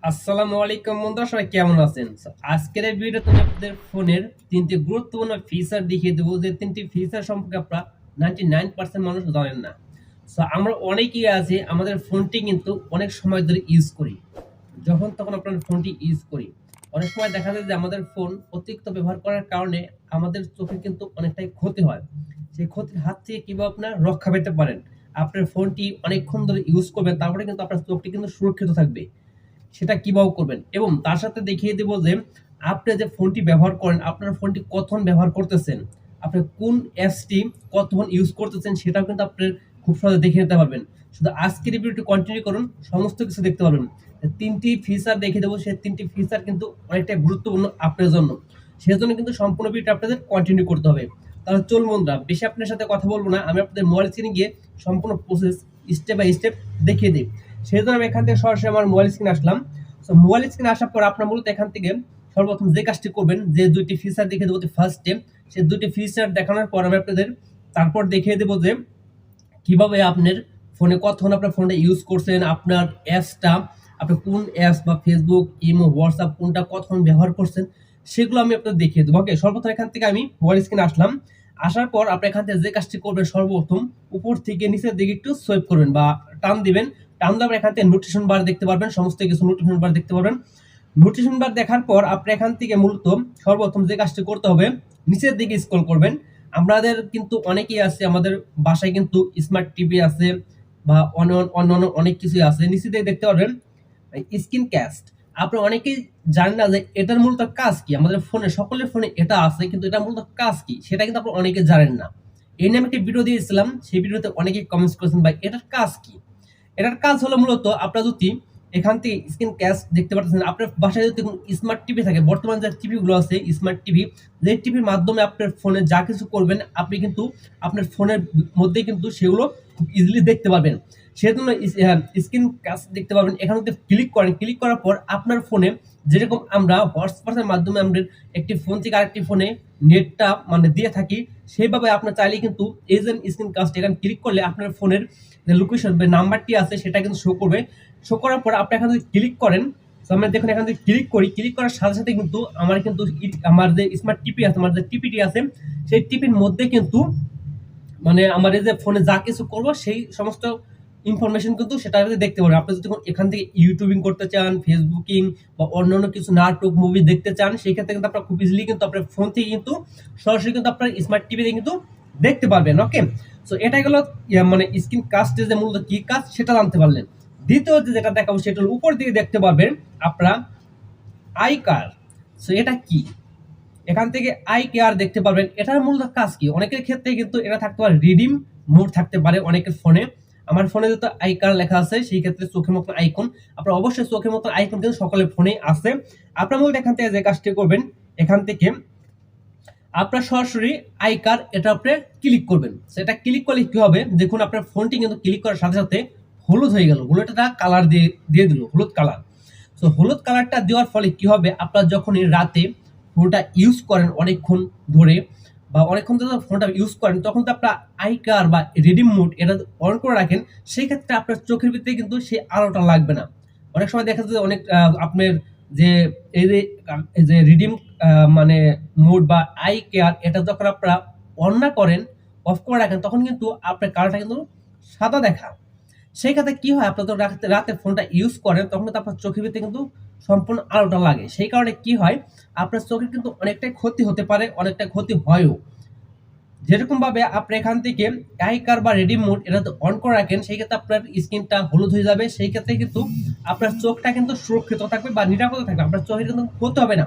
আসসালামু আলাইকুম বন্ধুরা, সবাই কেমন আছেন? আজকের এই ভিডিওতে আমি আপনাদের ফোনের তিনটি গুরুত্বপূর্ণ ফিচার দেখিয়ে দেবো, যে তিনটি ফিচার সম্পর্কে আপনারা 99% মানুষ জানেন না। আমরা অনেকেই আছে আমাদের ফোনটি কিন্তু অনেক সময় ধরে ইউজ করি। যখন তখন আপনার ফোনটি ইউজ করি। অনেক সময় দেখা যায় যে আমাদের ফোন অতিরিক্ত ব্যবহার করার কারণে আমাদের চোখের কিন্তু অনেকটাই ক্ষতি হয়। সেই ক্ষতির হাত থেকে কিভাবে আপনারা রক্ষা পেতে পারেন? আপনার ফোনটি অনেকক্ষণ ধরে ইউজ করবেন, তারপরে কিন্তু আপনার চোখটি কিন্তু সুরক্ষিত থাকবে। সেটা কিভাবে করবেন এবং তার সাথে দেখিয়ে দেব যে আপনি যে ফোনটি ব্যবহার করেন, আপনার ফোনটি কতক্ষণ ব্যবহার করতেছেন, আপনি কোন অ্যাপসটি কতক্ষণ ইউজ করতেছেন সেটাও কিন্তু আপনি খুব সহজে দেখে নিতে পারবেন। শুধু আজকের এই ভিডিওটি কন্টিনিউ করুন, সমস্ত কিছু দেখতে পারবেন। তিনটি ফিচার দেখিয়ে দেবো, সেই তিনটি ফিচার কিন্তু অনেকটাই গুরুত্বপূর্ণ আপনার জন্য। সেজন্য কিন্তু সম্পূর্ণ ভিডিওটি আপনাদের কন্টিনিউ করতে হবে। তাহলে চলুন বন্ধুরা, বেশি আপনার সাথে কথা বলবো না, আমি আপনাদের মোবাইল স্ক্রিনে গিয়ে সম্পূর্ণ প্রসেস স্টেপ বাই স্টেপ দেখিয়ে দিই। সেই জন্য আমি এখান থেকে সরাসরি আমার মোবাইল স্ক্রিনে আসলাম। মোবাইল স্ক্রিনে আসার পর আপনার মূলত এখান থেকে সর্বপ্রথম যে কাজটি করবেন, যে দুইটি ফিচার দেখিয়ে দেবো ফার্স্ট স্টেপ, সেই দুইটি ফিচার দেখানোর পর আমি আপনাদের তারপর দেখিয়ে দেবো যে কিভাবে আপনার ফোনে কতক্ষণ আপনার ফোনটা ইউজ করছেন, আপনার অ্যাপসটা আপনি কোন অ্যাপস বা ফেসবুক, ইমো, হোয়াটসঅ্যাপ কোনটা কতক্ষণ ব্যবহার করছেন সেগুলো আমি আপনাদের দেখিয়ে দেবো। ওকে, সর্বপ্রথম এখান থেকে আমি মোবাইল স্ক্রিনে আসলাম। আসার পর আপনি এখান থেকে যে কাজটি করবেন, সর্বপ্রথম উপর থেকে নিচের দিকে একটু সোয়াইপ করবেন বা টান দিবেন। টান দেওয়ার এখান থেকে নোটিফিকেশন বার দেখতে পারবেন, সমস্ত কিছু নোটিফিকেশন বার দেখতে পারবেন। নোটিফিকেশন বার দেখার পর আপনি এখান থেকে মূলত সর্বপ্রথম যে কাজটি করতে হবে, নিচের দিকে স্ক্রল করবেন। আমাদের কিন্তু অনেকেই আছে, আমাদের বাসায় কিন্তু স্মার্ট টিভি আছে বা অন্যান্য অনেক কিছুই আছে। নিচে দিয়ে দেখতে পারবেন স্ক্রিন ক্যাস্ট। আপনি অনেকেই জানেন না যে এটার মূলত কাজ কি। আমাদের ফোনে, সকলের ফোনে এটা আছে, কিন্তু এটা মূলত কাজ কি সেটা কিন্তু আপনি অনেকে জানেন না। এই নিয়ে আমি একটা ভিডিও দিয়েছিলাম, সেই ভিডিওতে অনেকেই কমেন্টস করেছেন ভাই এটার কাজ কি। এটার কাজ হলো মূলত আপনার যদি এখান থেকে স্ক্রিন ক্যাশ দেখতে পাচ্ছেন, আপনার বাসায় যদি স্মার্ট টিভি থাকে, বর্তমান যে টিভি গুলো আছে স্মার্ট টিভি, যে টিভির মাধ্যমে আপনার ফোনে যা কিছু করবেন আপনি কিন্তু আপনার ফোনের মধ্যে কিন্তু সেগুলো খুব ইজিলি দেখতে পারবেন। সেজন্য স্ক্রিন ক্যাশ দেখতে পারবেন। এখানে যদি ক্লিক করেন, ক্লিক করার পর আপনার ফোনে যেরকম আমরা হোয়াটসঅ্যাপের মাধ্যমে আমরা একটি ফোন থেকে আরেকটি ফোনে নেটটা মানে দিয়ে থাকি, সেইভাবে আপনার চাইলে কিন্তু এই যে স্ক্রিন কাস্ট এখানে ক্লিক করলে আপনার ফোনের যে লোকেশন বা নাম্বারটি আছে সেটা কিন্তু শো করবে। শো করার পর আপনি এখানে যদি ক্লিক করেন, আমরা দেখুন এখানে যদি ক্লিক করি, ক্লিক করার সাথে সাথে কিন্তু আমার কিন্তু আমার যে স্মার্ট টিপি আছে, আমার যে টিপিটি আছে, সেই টিপির মধ্যে কিন্তু মানে আমার এই যে ফোনে যা কিছু করব সেই সমস্ত ইনফরমেশন কিন্তু সেটা দেখতে পারবেন। আপনি যদি এখান থেকে ইউটিউবিং করতে চান, ফেসবুকিং বা অন্যান্য কিছু নাটক মুভি দেখতে চান, সেই ক্ষেত্রে কিন্তু আপনার খুব ইজিলি কিন্তু আপনার ফোন থেকে কিন্তু সরাসরি কিন্তু আপনার স্মার্ট টিভিতে কিন্তু দেখতে পারবেন। ওকে, সো এটাই হলো মানে স্ক্রিন কাস্টে যে মূলত কি কাজ সেটা জানতে পারলেন। দ্বিতীয় যেটা দেখাবো সেটা হলো উপর দিকে দেখতে পারবেন আপনারা আই কার। সো এটা কি? এখান থেকে আই কেয়ার দেখতে পারবেন। এটার মূলত কাজ কি? অনেকের ক্ষেত্রে কিন্তু এটা থাকতে পারে রিডিম মোড থাকতে পারে অনেকের ফোনে। আমার ফোনে যেহেতু আই কার লেখা আছে, সেই ক্ষেত্রে চোখের মতো আইকন। আপনার অবশ্যই চোখের মতো আইকন কিন্তু সকলের ফোনেই আছে। আপনার মূলত এখান থেকে যে কাজটি করবেন, এখান থেকে আপনার সরাসরি আই কার এটা আপনি ক্লিক করবেন। সেটা ক্লিক করলে কি হবে, দেখুন আপনার ফোনটি কিন্তু ক্লিক করার সাথে সাথে হলুদ হয়ে গেল। হলুদটা কালার দিয়ে দিল, হলুদ কালার। সো হলুদ কালারটা দেওয়ার ফলে কি হবে, আপনার যখনই রাতে ফোনটা ইউজ করেন অনেকক্ষণ ধরে বা অনেকক্ষণ ধরে ফোনটা ইউজ করেন, তখন তো আপনার আই কার বা রেডিম মোড এটা অন করে রাখেন, সেই ক্ষেত্রে আপনার চোখের ভিতরে কিন্তু সেই আলোটা লাগবে না। অনেক সময় দেখা যায় অনেক আপনার যে এই যে রিডিম মানে মোড বা আই কেয়ার এটা যখন আপনারা অন না করেন, অফ করে রাখেন, তখন কিন্তু আপনার কালারটা কিন্তু সাদা দেখা। সেই ক্ষেত্রে কি হয়, আপনার তো রাতে ফোনটা ইউজ করেন, তখন কিন্তু আপনার চোখের ভিতরে কিন্তু সম্পূর্ণ আলোটা লাগে। সেই কারণে কি হয়, আপনার চোখের কিন্তু অনেকটাই ক্ষতি হতে পারে, অনেকটা ক্ষতি হয়ও। যেরকম ভাবে আপনি এখান থেকে আই কার বা রেডি মোড এটা অন করে রাখেন, সেই ক্ষেত্রে আপনার স্ক্রিনটা হলুদ হয়ে যাবে। সেই ক্ষেত্রে কিন্তু আপনার চোখটা কিন্তু সুরক্ষিত থাকবে বা নিরাপদ থাকবে, আপনার চোখের কিন্তু ক্ষতি হবে না।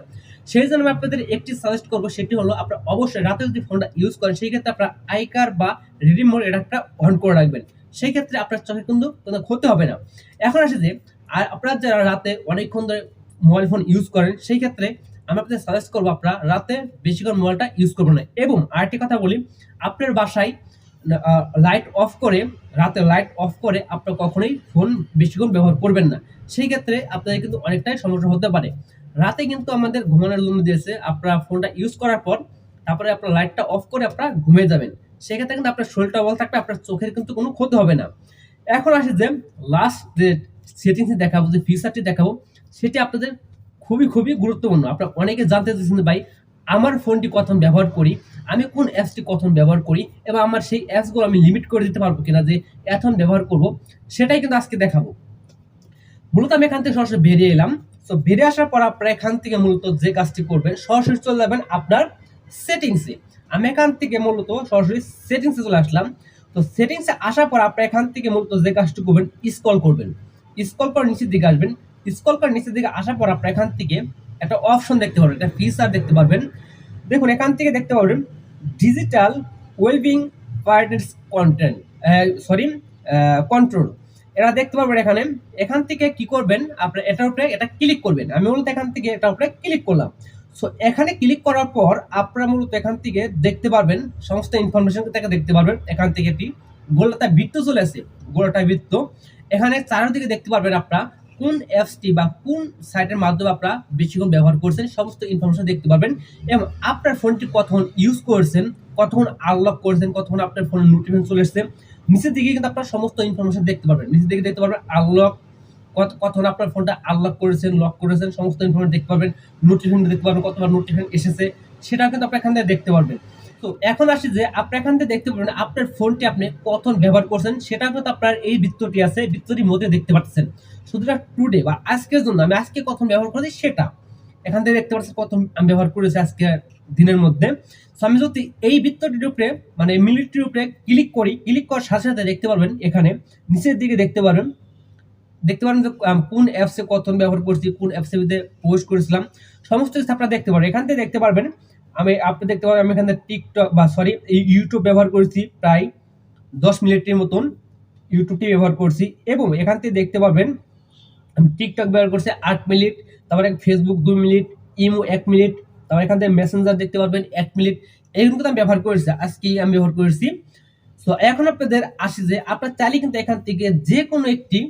সেই জন্য আমি আপনাদের একটি সাজেস্ট করবো, সেটি হলো আপনার অবশ্যই রাতে যদি ফোনটা ইউজ করেন, সেই ক্ষেত্রে আপনার আই কার বা রেডি মোড এটা একটা অন করে রাখবেন। সেই ক্ষেত্রে আপনার চোখের কিন্তু কোনো ক্ষতি হবে না। এখন আসে যে আর আপনারা যারা রাতে অনেকক্ষণ ধরে মোবাইল ফোন ইউজ করেন, সেই ক্ষেত্রে আমি আপনাদের সাজেস্ট করবো আপনারা রাতে বেশিক্ষণ মোবাইলটা ইউজ করবেন না। এবং আরেকটি কথা বলি, আপনার বাসায় লাইট অফ করে, রাতে লাইট অফ করে আপনার কখনোই ফোন বেশিক্ষণ ব্যবহার করবেন না। সেই ক্ষেত্রে আপনাদের কিন্তু অনেকটাই সমস্যা হতে পারে। রাতে কিন্তু আমাদের ঘুমানোর জন্য দিয়েছে, আপনার ফোনটা ইউজ করার পর তারপরে আপনার লাইটটা অফ করে আপনারা ঘুমিয়ে যাবেন। সেক্ষেত্রে কিন্তু আপনার শরীরটা ভালো থাকবে, আপনার চোখের কিন্তু কোনো ক্ষতি হবে না। এখন আসে যে লাস্ট যে সেটিংসে দেখাবো, যে ফিচারটি দেখাবো, সেটি আপনাদের খুবই খুবই গুরুত্বপূর্ণ। আপনারা অনেকে জানতে চাইছেন ভাই আমার ফোনটি কখন ব্যবহার করি, আমি কোন অ্যাপসটি কখন ব্যবহার করি, এবং আমার সেই অ্যাপসগুলো আমি লিমিট করে দিতে পারবো কিনা, যে এখন ব্যবহার করব, সেটাই কিন্তু আজকে দেখাবো। মূলত আমি এখান থেকে সরাসরি বেরিয়ে এলাম। তো বেরিয়ে আসার পর আপনারা এখান থেকে মূলত যে কাজটি করবেন, সরাসরি চলে যাবেন আপনার সেটিংসে। আমি এখান থেকে মূলত সরাসরি সেটিংসে চলে আসলাম। তো সেটিংসে আসার পর আপনারা এখান থেকে মূলত যে কাজটি করবেন, স্ক্রল করবেন। স্ক্রল করে নিচের দিকে আসবেন। স্ক্রল করে নিচের দিকে আসার পর আপনারা এখান থেকে একটা অপশন দেখতে পারবেন, একটা ফিচার দেখতে পারবেন। দেখুন এখান থেকে দেখতে পারবেন digital wellbeing partners content sorry control, এরা দেখতে পারবেন এখানে। এখান থেকে কি করবেন, আপনার এটার উপরে এটা ক্লিক করবেন। আমি মূলত এখান থেকে এটার উপরে ক্লিক করলাম। সো এখানে ক্লিক করার পর আপনারা মূলত এখান থেকে দেখতে পারবেন সমস্ত ইনফরমেশন থেকে দেখতে পারবেন। এখান থেকে একটি গোলাটা বৃত্ত চলে আসে, গোলাটা বৃত্ত। এখানে চারিদিকে দেখতে পারবেন আপনারা কোন অ্যাপসটি বা কোন সাইটের মাধ্যমে আপনারা বেশিক্ষণ ব্যবহার করছেন, সমস্ত ইনফরমেশন দেখতে পারবেন। এবং আপনার ফোনটি কতক্ষণ ইউজ করছেন, কতক্ষণ আনলক করেছেন, কতক্ষণ আপনার ফোনে নোটিফিকেশন চলে এসেছে, নিচের দিকে কিন্তু আপনার সমস্ত ইনফরমেশন দেখতে পারবেন। নিচের দিকে দেখতে পারবেন আনলক, কতক্ষণ আপনার ফোনটা আনলক করেছেন, লক করেছেন, সমস্ত ইনফরমেশন দেখতে পারবেন। নোটিফিকেশন দেখতে পারবেন, কতবার নোটিফিকেশন এসেছে, সেটাও কিন্তু আপনি এখান থেকে দেখতে পারবেন। তো এখন আসি যে আপনি এখান থেকে দেখতে পারবেন আপনার ফোনটি আপনি কখন ব্যবহার করছেন, সেটা কিন্তু আপনার এই বৃত্তটি আছে, বৃত্তটির মধ্যে দেখতে পাচ্ছেন। শুধুটা টুডে বা আজকের জন্য আমি আজকে কখন ব্যবহার করেছি সেটা এখান থেকে দেখতে পাচ্ছি, কত আমি ব্যবহার করেছি আজকে দিনের মধ্যে। আমি যদি এই বৃত্তটির উপরে মানে মিনিটটির উপরে ক্লিক করি, ক্লিক করার সাথে সাথে দেখতে পারবেন এখানে নিচের দিকে দেখতে পারবেন যে কোন অ্যাপসে কতক্ষণ ব্যবহার করছি, কোন অ্যাপসের মধ্যে পোস্ট করেছিলাম, সমস্ত কিছু আপনারা দেখতে পারবেন। এখান থেকে দেখতে পারবেন আপনি দেখতে পারবেন আমি এখানে টিকটক বা সরি ইউটিউব ব্যবহার করেছি প্রায় 10 মিনিটের মতন ইউটিউবটি ব্যবহার করছি। এবং এখান থেকে দেখতে পারবেন আমি টিকটক ব্যবহার করছি 8 মিনিট, তারপরে ফেসবুক 2 মিনিট, ইমো 1 মিনিট, তারপর এখান থেকে মেসেঞ্জার দেখতে পারবেন 1 মিনিট। এইগুলো কিন্তু আমি ব্যবহার করেছি, আজকে আমি ব্যবহার করেছি। তো এখন আপনাদের আসি যে আপনার চাইলে কিন্তু এখান থেকে যে কোনো একটি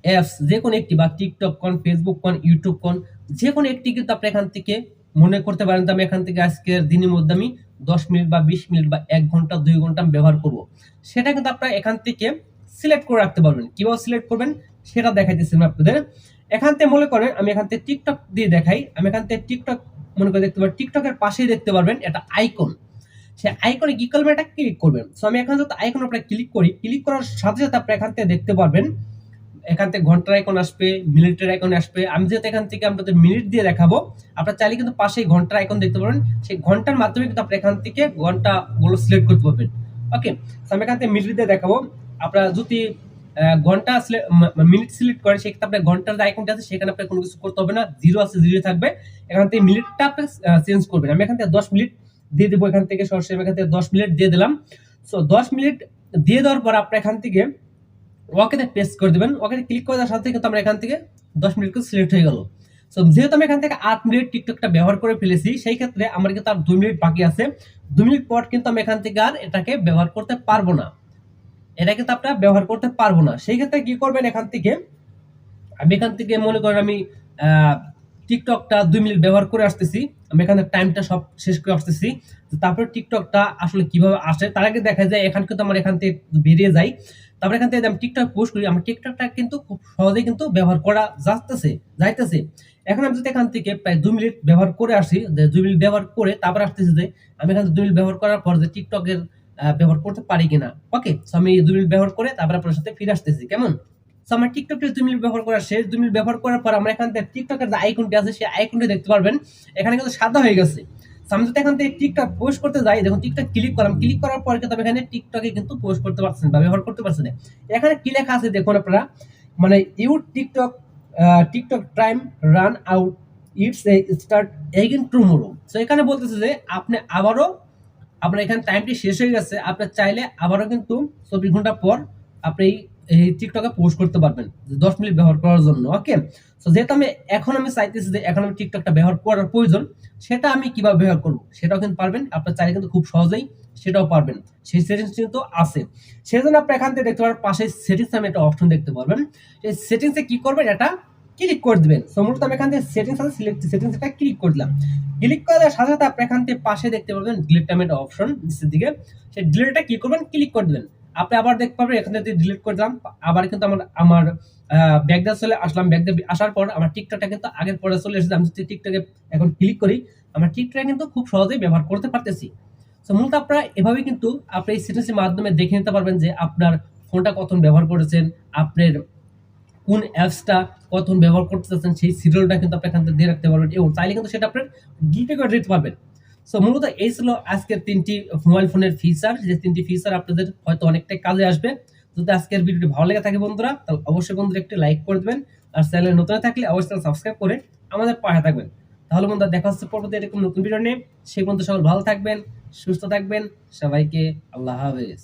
অ্যাপস, যে কোনো একটি বা টিকটক কোন, ফেসবুক কোন, ইউটিউব কোন, যে কোনো একটি কিন্তু আপনি এখান থেকে মনে করতে পারেন আমি এখান থেকে আজকের দিনের মধ্যে আমি 10 মিনিট বা 20 মিনিট বা 1 ঘন্টা 2 ঘন্টা আমি ব্যবহার করব, সেটা কিন্তু আপনারা এখান থেকে সিলেক্ট করে রাখতে পারবেন। কিভাবে সিলেক্ট করবেন সেটা দেখাইতেছি আমি আপনাদের। এখান থেকে মনে করেন আমি এখান থেকে টিকটক দিয়ে দেখাই। আমি এখান থেকে টিকটক মনে করে দেখতে পারেন, টিকটকের পাশেই দেখতে পারবেন একটা আইকন, সে আইকনে কি করবেন, এটা ক্লিক করবেন। সো আমি এখন যদি আইকন আপনারা ক্লিক করি, ক্লিক করার সাথে সাথে আপনি এখান থেকে দেখতে পারবেন এখান থেকে ঘন্টার আইকন আসবে, মিনিটের আইকন আসবে। আমি যেহেতু এখান থেকে আপনাদের মিনিট দিয়ে দেখাবো, আপনারা চাইলে কিন্তু পাশেই ঘন্টার আইকন দেখতে পারবেন। সেই ঘন্টার মাধ্যমে কিন্তু আপনি এখান থেকে ঘন্টাগুলো সিলেক্ট করতে পারবেন। ওকে, আমি এখান থেকে মিনিট দিয়ে দেখাবো। আপনারা যদি ঘন্টা মিনিট সিলেক্ট করেন, সেক্ষেত্রে আপনার ঘন্টার যে আইকনটা আছে সেখানে আপনার কোনো কিছু করতে হবে না, জিরো আছে জিরো থাকবে। এখান থেকে মিনিটটা আপনি চেঞ্জ করবেন। আমি এখান থেকে 10 মিনিট দিয়ে দেবো, এখান থেকে সরাসরি এখান থেকে 10 মিনিট দিয়ে দিলাম। সো 10 মিনিট দিয়ে দেওয়ার পর আপনি এখান থেকে ওকেতে প্রেস করে দিবেন। ওকেতে ক্লিক করে দেওয়ার সাথে কিন্তু আমরা এখান থেকে 10 মিনিট করে সিলেক্ট হয়ে গেল। সো যেহেতু আমি এখান থেকে 8 মিনিট টিকটকটা ব্যবহার করে ফেলেছি, সেই ক্ষেত্রে আমার কিন্তু আর 2 মিনিট বাকি আছে। 2 মিনিট পর কিন্তু আমি এখান থেকে আর এটাকে ব্যবহার করতে পারবো না, এটা কিন্তু আপনারা ব্যবহার করতে পারবো না। সেই ক্ষেত্রে কি করবেন, এখান থেকে আমি এখান থেকে মনে করেন আমি টিকটকটা 2 মিনিট ব্যবহার করে আসতেছি, আমি এখানে টাইমটা সব শেষ করে আসতেছি। তারপরে টিকটকটা আসলে কিভাবে আসে তার আগে দেখা যায় এখান কিন্তু আমার এখান থেকে বেরিয়ে যাই। তারপরে এখান থেকে আমি টিকটক পোস্ট করি, আমার টিকটকটা কিন্তু খুব সহজেই কিন্তু ব্যবহার করা যাইতেছে। এখন আমি যদি এখান থেকে প্রায় 2 মিনিট ব্যবহার করে আসি, 2 মিনিট ব্যবহার করে তারপর আসতেছি যে আমি এখানে 2 মিনিট ব্যবহার করার পর যে টিকটকের ব্যবহার করতে পারি কিনা। ওকে, সো আমি 2 মিনিট ব্যবহার করে তারপর আপনার সাথে ফিরে আসতেছি কেমন। সো আমার টিকটকটা 2 মিনিট ব্যবহার করা শেষ। 2 মিনিট ব্যবহার করার পর আমরা এখান থেকে টিকটকের যে আইকনটি আছে সেই আইকনটি দেখতে পারবেন, এখানে কিন্তু সাদা হয়ে গেছে। আমি যদি এখান থেকে টিকটক পোস্ট করতে যাই, দেখুন টিকটক ক্লিক করলাম, ক্লিক করার পর কিন্তু এখানে টিকটকে কিন্তু পোস্ট করতে পারছেন বা ব্যবহার করতে পারছেন। এখানে কি লেখা আছে দেখুন আপনারা, মানে you TikTok TikTok time run out it's a start again tomorrow. So এখানে বলতেছে যে আপনি আবারও আপনার এখানে টাইমটি শেষ হয়ে গেছে, আপনি চাইলে আবারও কিন্তু 24 ঘন্টা পর আপনি এই টিকটকে পোস্ট করতে পারবেন 10 মিনিট ব্যবহার করার জন্য। ওকে, সো যেহেতু আমি চাইতেছি যে এখন আমি টিকটকটা ব্যবহার করার প্রয়োজন, সেটা আমি কিভাবে ব্যবহার করব সেটাও কিন্তু পারবেন, আপনার চাইলে কিন্তু খুব সহজেই সেটাও পারবেন। সেই সেটিংস কিন্তু আছে, সেই জন্য আপনি এখান থেকে দেখতে পারবেন পাশে সেটিংস আমি একটা অপশন দেখতে পারবেন। এই সেটিংসে কি করবেন, এটা ক্লিক করে দিবেন। সো মূলত আমি এখান থেকে সেটিংস আছে, সেটিংস এটা ক্লিক করে দিলাম। ক্লিক করার সাথে সাথে আপনি এখান থেকে পাশে দেখতে পারবেন ডিলিট টাইম একটা অপশন নিচের দিকে, সেই ডিলিটটা কি করবেন, ক্লিক করে দিবেন। আপনি আবার দেখতে পাবেন এখানে যদি ডিলিট করে দিলাম, আবার কিন্তু আমার ব্যাকগ্রাউন্ড চলে আসলাম। ব্যাকগ্রাউন্ড আসার পর আমার টিকটকটা কিন্তু আগের পরে চলে এসেছে। আমি যদি টিকটকে এখন ক্লিক করি, আমার টিকটকটা কিন্তু খুব সহজেই ব্যবহার করতে পারতেছি। সো মূলত আপনারা এভাবে কিন্তু আপনি এই সেটিংসের মাধ্যমে দেখে নিতে পারবেন যে আপনার ফোনটা কতক্ষণ ব্যবহার করেছেন, আপনার কোন অ্যাপসটা কতক্ষণ ব্যবহার করতে চাচ্ছেন সেই সিরিয়ালটা কিন্তু আপনি এখান থেকে দিয়ে রাখতে পারবেন এবং চাইলে কিন্তু সেটা আপনার ডিলিট করে দিতে পারবেন। সো মূলত এই ছিল আজকের 3টি মোবাইল ফোনের ফিচার, যে 3টি ফিচার আপনাদের হয়তো অনেকটাই কাজে আসবে। যদি আজকের ভিডিওটি ভালো লেগে থাকে বন্ধুরা, তাহলে অবশ্যই বন্ধুরা একটি লাইক করে দেবেন, আর চ্যানেলে নতুন থাকলে অবশ্যই সাবস্ক্রাইব করে আমাদের পাশে থাকবেন। তাহলে বন্ধুরা দেখা হচ্ছে পরবর্তী এরকম নতুন ভিডিও নিয়ে। সেই পর্যন্ত সবাই ভালো থাকবেন, সুস্থ থাকবেন। সবাইকে আল্লাহ হাফেজ।